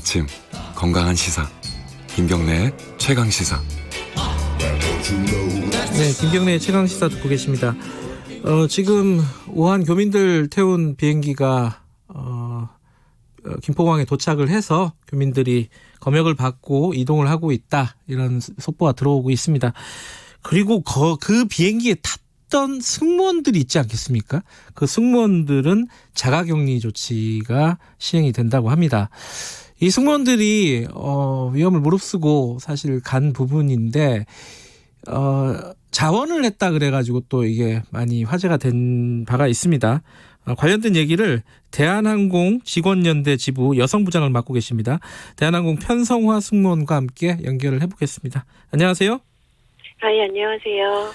아침 건강한 시사 김경래의 최강시사. 네, 김경래의 최강시사 듣고 계십니다. 지금 우한 교민들 태운 비행기가 김포공항에 도착을 해서 교민들이 검역을 받고 이동을 하고 있다, 이런 속보가 들어오고 있습니다. 그리고 그 비행기에 탔던 승무원들이 있지 않겠습니까? 그 승무원들은 자가격리 조치가 시행이 된다고 합니다. 이 승무원들이 위험을 무릅쓰고 사실 간 부분인데 자원을 했다 그래가지고 또 이게 많이 화제가 된 바가 있습니다. 관련된 얘기를 대한항공 직원연대 지부 여성부장을 맡고 계십니다. 대한항공 편성화 승무원과 함께 연결을 해보겠습니다. 안녕하세요. 예, 안녕하세요.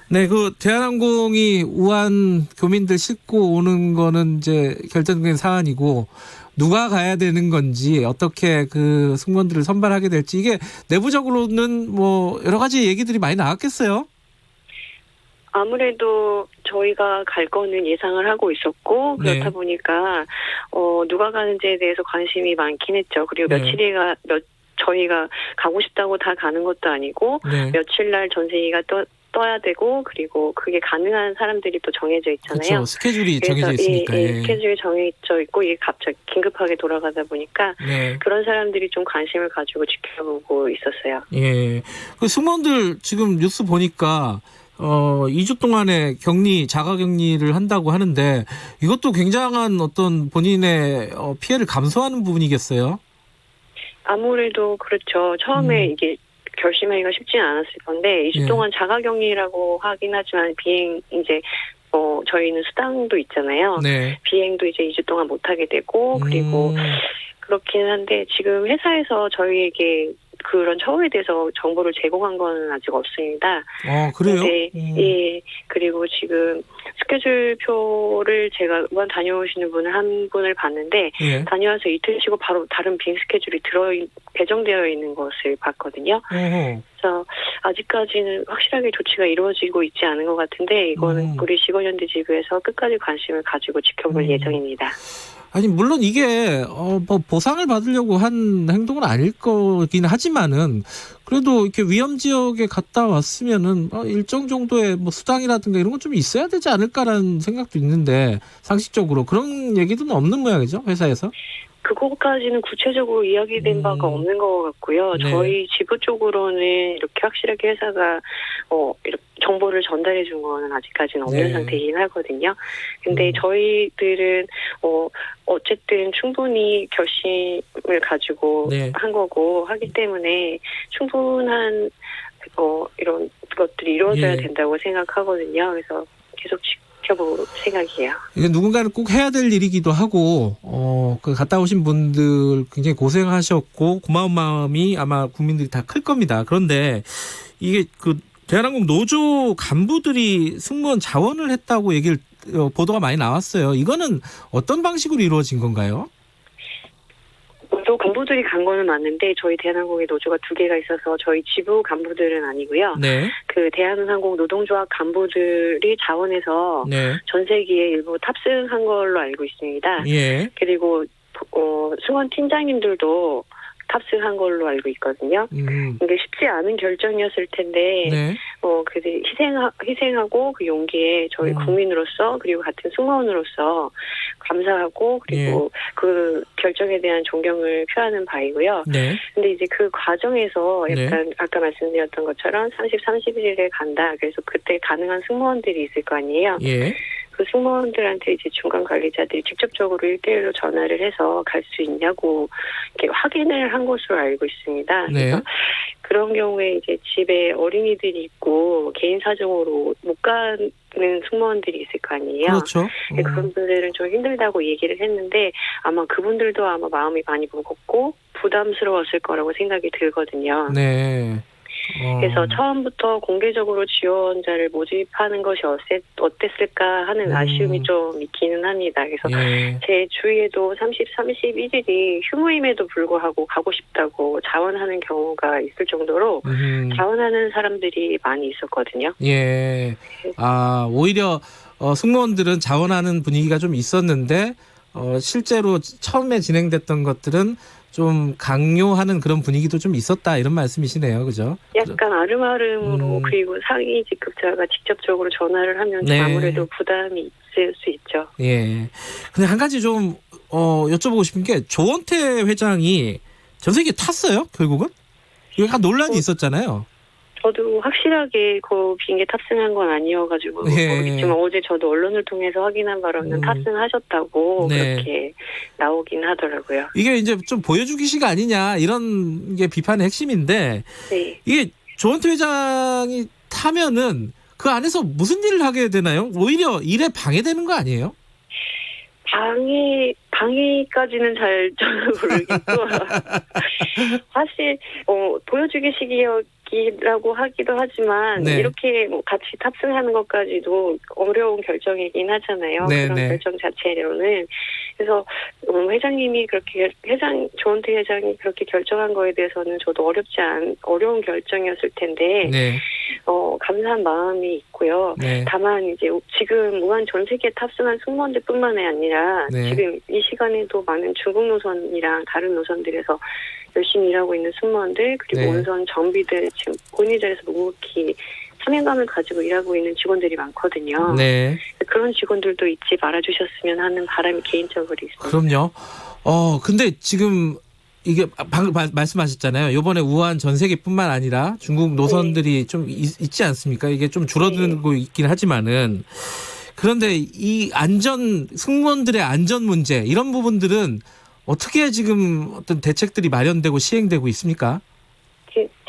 네, 그 대한항공이 우한 교민들 싣고 오는 거는 이제 결정된 사안이고, 누가 가야 되는 건지, 어떻게 그 승무원들을 선발하게 될지, 이게 내부적으로는 뭐 여러 가지 얘기들이 많이 나왔겠어요. 아무래도 저희가 갈 거는 예상을 하고 있었고, 그렇다 네. 보니까 누가 가는지에 대해서 관심이 많긴 했죠. 그리고 네. 저희가 가고 싶다고 다 가는 것도 아니고, 네. 며칠 날 전세기가 떠야 되고, 그리고 그게 가능한 사람들이 또 정해져 있잖아요. 그렇죠. 스케줄이 정해져 있으니까. 스케줄이 정해져 있고, 이게 갑자기 긴급하게 돌아가다 보니까 네. 그런 사람들이 좀 관심을 가지고 지켜보고 있었어요. 예. 그 승무원들 지금 뉴스 보니까 2주 동안의 자가격리를 한다고 하는데, 이것도 굉장한 어떤 본인의 피해를 감수하는 부분이겠어요? 아무래도 그렇죠. 처음에 이게 결심하기가 쉽지는 않았을 건데, 2주 동안 자가격리라고 하긴 하지만 저희는 수당도 있잖아요. 네. 비행도 이제 2주 동안 못 하게 되고, 그리고 그렇긴 한데, 지금 회사에서 저희에게 그런 처우에 대해서 정보를 제공한 건 아직 없습니다. 그래요? 예. 그리고 지금 스케줄표를 제가 우한 다녀오시는 분을 한 분을 봤는데, 예. 다녀와서 이틀 쉬고 바로 다른 빈 스케줄이 배정되어 있는 것을 봤거든요. 그래서 아직까지는 확실하게 조치가 이루어지고 있지 않은 것 같은데, 이거는 우리 직원연대 지부에서 끝까지 관심을 가지고 지켜볼 예정입니다. 아니, 물론 이게 뭐 보상을 받으려고 한 행동은 아닐 거긴 하지만은, 그래도 이렇게 위험 지역에 갔다 왔으면은 일정 정도의 뭐 수당이라든가 이런 건 좀 있어야 되지 않을까라는 생각도 있는데, 상식적으로 그런 얘기는 없는 모양이죠, 회사에서? 그거까지는 구체적으로 이야기된 바가 없는 것 같고요. 네. 저희 지부 쪽으로는 이렇게 확실하게 회사가 이렇게 정보를 전달해 준 거는 아직까지는 없는 네. 상태이긴 하거든요. 근데 저희들은 어쨌든 충분히 결심을 가지고 네. 한 거고 하기 때문에 충분한 이런 것들이 이루어져야 예. 된다고 생각하거든요. 그래서 계속 지켜볼 생각이에요. 이게 누군가는 꼭 해야 될 일이기도 하고, 그 갔다 오신 분들 굉장히 고생하셨고 고마운 마음이 아마 국민들이 다 클 겁니다. 그런데 이게 그 대한항공 노조 간부들이 승무원 자원을 했다고 보도가 많이 나왔어요. 이거는 어떤 방식으로 이루어진 건가요? 노조 간부들이 간 거는 맞는데, 저희 대한항공에 노조가 2개가 있어서 저희 지부 간부들은 아니고요. 네. 그 대한항공 노동조합 간부들이 자원해서 네. 전세기에 일부 탑승한 걸로 알고 있습니다. 예. 그리고 승원 팀장님들도 탑승한 걸로 알고 있거든요. 이게 쉽지 않은 결정이었을 텐데, 네. 그들이 희생하고 그 용기에 저희 국민으로서, 그리고 같은 승무원으로서 감사하고, 그리고 그 결정에 대한 존경을 표하는 바이고요. 네. 근데 이제 그 과정에서 약간 아까 말씀드렸던 것처럼 30, 31일에 간다. 그래서 그때 가능한 승무원들이 있을 거 아니에요. 예. 그 승무원들한테 이제 중간 관리자들이 직접적으로 1대1로 전화를 해서 갈 수 있냐고 이렇게 확인을 한 것으로 알고 있습니다. 네. 그래서 그런 경우에 이제 집에 어린이들이 있고 개인 사정으로 못 가는 승무원들이 있을 거 아니에요. 그렇죠. 그분들은 좀 힘들다고 얘기를 했는데, 아마 그분들도 아마 마음이 많이 무겁고 부담스러웠을 거라고 생각이 들거든요. 네. 그래서 처음부터 공개적으로 지원자를 모집하는 것이 어땠을까 하는 아쉬움이 좀 있기는 합니다. 그래서 예. 제 주위에도 30, 31일이 휴무임에도 불구하고 가고 싶다고 자원하는 경우가 있을 정도로 자원하는 사람들이 많이 있었거든요. 예. 오히려 승무원들은 자원하는 분위기가 좀 있었는데, 실제로 처음에 진행됐던 것들은 좀 강요하는 그런 분위기도 좀 있었다 이런 말씀이시네요, 그죠? 약간 아름아름으로 그리고 상위 직급자가 직접적으로 전화를 하면 네. 아무래도 부담이 있을 수 있죠. 예. 근데 한 가지 좀 여쭤보고 싶은 게 조원태 회장이 전세계 탔어요, 결국은? 이거 약간 논란이 있었잖아요. 저도 확실하게 그 비행기 탑승한 건 아니어가지고 네. 모르겠지만 어제 저도 언론을 통해서 확인한 바로는 탑승하셨다고 네. 그렇게 나오긴 하더라고요. 이게 이제 좀 보여주기식 아니냐 이런 게 비판의 핵심인데 네. 이게 조원태 회장이 타면은 그 안에서 무슨 일을 하게 되나요? 오히려 일에 방해되는 거 아니에요? 방해까지는 잘 저는 모르겠고 사실 보여주기식이라고 하기도 하지만 네. 이렇게 뭐 같이 탑승하는 것까지도 어려운 결정이긴 하잖아요. 네, 그런 네. 결정 자체로는. 그래서 회장님이 그렇게 조원태 회장이 그렇게 결정한 거에 대해서는 저도 어려운 결정이었을 텐데 네. 감사한 마음이 있고요. 네. 다만 이제 지금 우한 전 세계 탑승한 승무원들뿐만이 아니라 네. 지금 이 시간에도 많은 중국 노선이랑 다른 노선들에서 열심히 일하고 있는 승무원들 그리고 네. 온선 정비들 지금 본인 자리에서 묵묵히 사명감을 가지고 일하고 있는 직원들이 많거든요. 네. 그런 직원들도 잊지 말아주셨으면 하는 바람이 개인적으로 있습니다. 그럼요. 근데 지금 이게 방금 말씀하셨잖아요. 이번에 우한 전 세계뿐만 아니라 중국 노선들이 좀 있지 않습니까? 이게 좀 줄어들고 있긴 하지만은 그런데 이 승무원들의 안전 문제 이런 부분들은 어떻게 지금 어떤 대책들이 마련되고 시행되고 있습니까?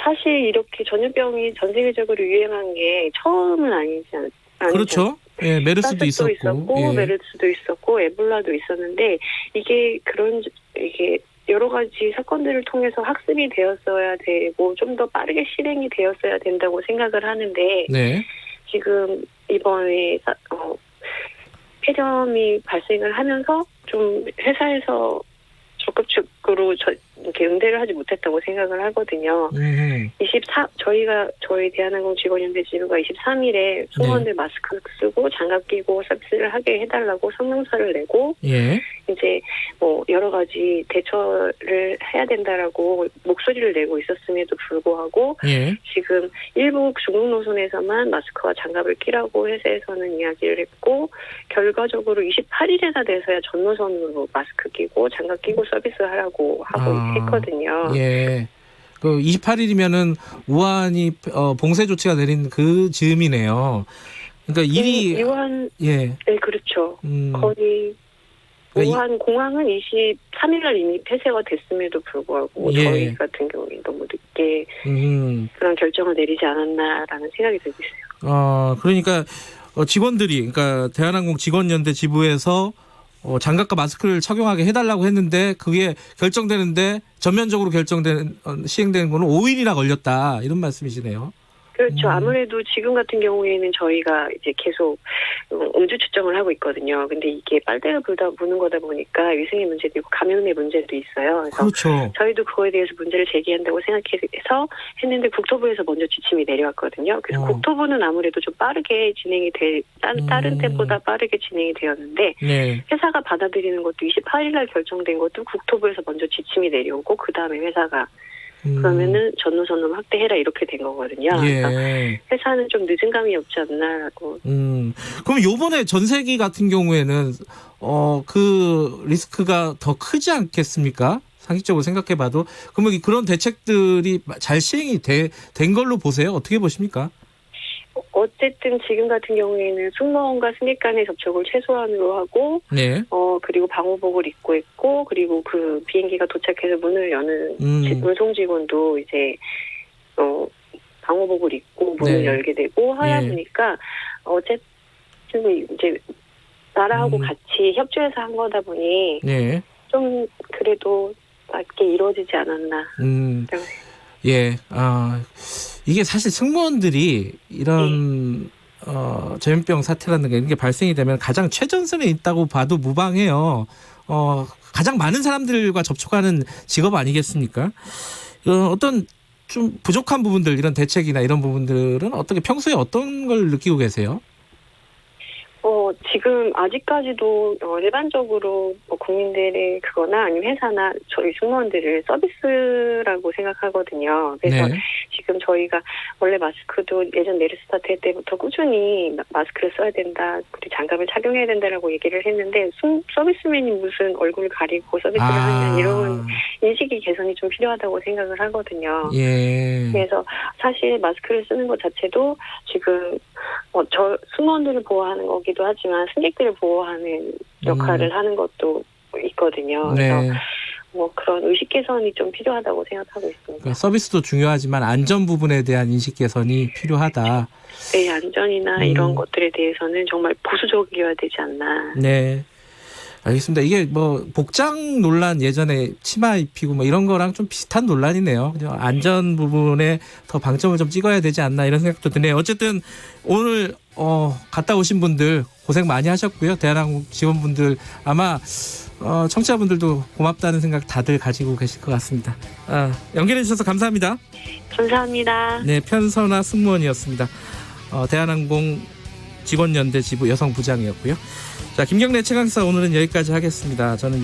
사실 이렇게 전염병이 전 세계적으로 유행한 게 처음은 아니지 않습니까? 그렇죠. 예, 메르스도 있었고, 예. 메르스도 있었고, 에볼라도 있었는데 이게 여러 가지 사건들을 통해서 학습이 되었어야 되고 좀 더 빠르게 실행이 되었어야 된다고 생각을 하는데 네. 지금 이번에 폐렴이 발생을 하면서 좀 회사에서 적극적으로 이렇게 응대를 하지 못했다고 생각을 하거든요. 저희 대한항공 직원연대 지부가 23일에 승무원들 마스크 쓰고 장갑 끼고 서비스를 하게 해달라고 성명서를 내고 예. 이제 여러 가지 대처를 해야 된다라고 목소리를 내고 있었음에도 불구하고 예. 지금 일부 중국 노선에서만 마스크와 장갑을 끼라고 회사에서는 이야기를 했고 결과적으로 28일에나 돼서야 전 노선으로 마스크 끼고 장갑 끼고 서비스하라고 하고 했거든요. 예. 그 28일이면은 우한이 봉쇄 조치가 내린 그 즈음이네요. 그러니까 일이 우한 예. 네, 그렇죠. 거의 우한 공항은 23일날 이미 폐쇄가 됐음에도 불구하고 저희 같은 경우에 너무 늦게 그런 결정을 내리지 않았나라는 생각이 들고 있어요. 그러니까 직원들이 그러니까 대한항공 직원연대 지부에서 장갑과 마스크를 착용하게 해달라고 했는데 그게 결정되는데 전면적으로 시행되는 거는 5일이나 걸렸다 이런 말씀이시네요. 그렇죠. 아무래도 지금 같은 경우에는 저희가 이제 계속 음주 측정을 하고 있거든요. 근데 이게 빨대를 부는 거다 보니까 위생의 문제도 있고 감염의 문제도 있어요. 그래서 그렇죠. 저희도 그거에 대해서 문제를 제기한다고 생각해서 했는데 국토부에서 먼저 지침이 내려왔거든요. 그래서 국토부는 아무래도 좀 빠르게 진행이 다른 때보다 빠르게 진행이 되었는데 회사가 받아들이는 것도 28일 날 결정된 것도 국토부에서 먼저 지침이 내려오고 그다음에 회사가 그러면은 전노선으로 확대해라 이렇게 된 거거든요. 그러니까 회사는 좀 늦은 감이 없지 않나라고. 그럼 요번에 전세기 같은 경우에는 그 리스크가 더 크지 않겠습니까? 상식적으로 생각해봐도 그러면 그런 대책들이 잘 시행이 된 걸로 보세요? 어떻게 보십니까? 어쨌든 지금 같은 경우에는 승무원과 승객 간의 접촉을 최소한으로 하고, 그리고 방호복을 입고 있고, 그리고 그 비행기가 도착해서 문을 여는 운송 직원도 이제 방호복을 입고 문을 열게 되고 하다 보니까 어쨌든 이제 나라하고 같이 협조해서 한 거다 보니 좀 그래도 맞게 이루어지지 않았나. 예, 이게 사실 승무원들이 이런 전염병 사태라는 게 이런 게 발생이 되면 가장 최전선에 있다고 봐도 무방해요. 가장 많은 사람들과 접촉하는 직업 아니겠습니까? 어떤 좀 부족한 부분들, 이런 대책이나 이런 부분들은 어떻게 평소에 어떤 걸 느끼고 계세요? 지금 아직까지도 일반적으로 뭐 국민들의 그거나 아니면 회사나 저희 승무원들을 서비스라고 생각하거든요. 그래서 네. 지금 저희가 원래 마스크도 예전 내리스타트 때부터 꾸준히 마스크를 써야 된다, 그리고 장갑을 착용해야 된다라고 얘기를 했는데 서비스맨이 무슨 얼굴을 가리고 서비스를 하냐 이런 인식이 개선이 좀 필요하다고 생각을 하거든요. 예. 그래서 사실 마스크를 쓰는 것 자체도 지금 저 승무원들을 보호하는 거기도 하지만 승객들을 보호하는 역할을 하는 것도 있거든요. 그래서 네. 그런 의식 개선이 좀 필요하다고 생각하고 있습니다. 그러니까 서비스도 중요하지만 안전 부분에 대한 인식 개선이 필요하다. 네, 안전이나 이런 것들에 대해서는 정말 보수적이어야 되지 않나. 네. 알겠습니다. 이게 뭐 복장 논란 예전에 치마 입히고 뭐 이런 거랑 좀 비슷한 논란이네요. 그냥 안전 부분에 더 방점을 좀 찍어야 되지 않나 이런 생각도 드네요. 어쨌든 오늘 갔다 오신 분들 고생 많이 하셨고요. 대한항공 직원분들 아마 청취자분들도 고맙다는 생각 다들 가지고 계실 것 같습니다. 연결해 주셔서 감사합니다. 감사합니다. 네, 편선아 승무원이었습니다. 대한항공 직원연대 지부 여성부장이었고요. 자, 김경래 최강시사 오늘은 여기까지 하겠습니다. 저는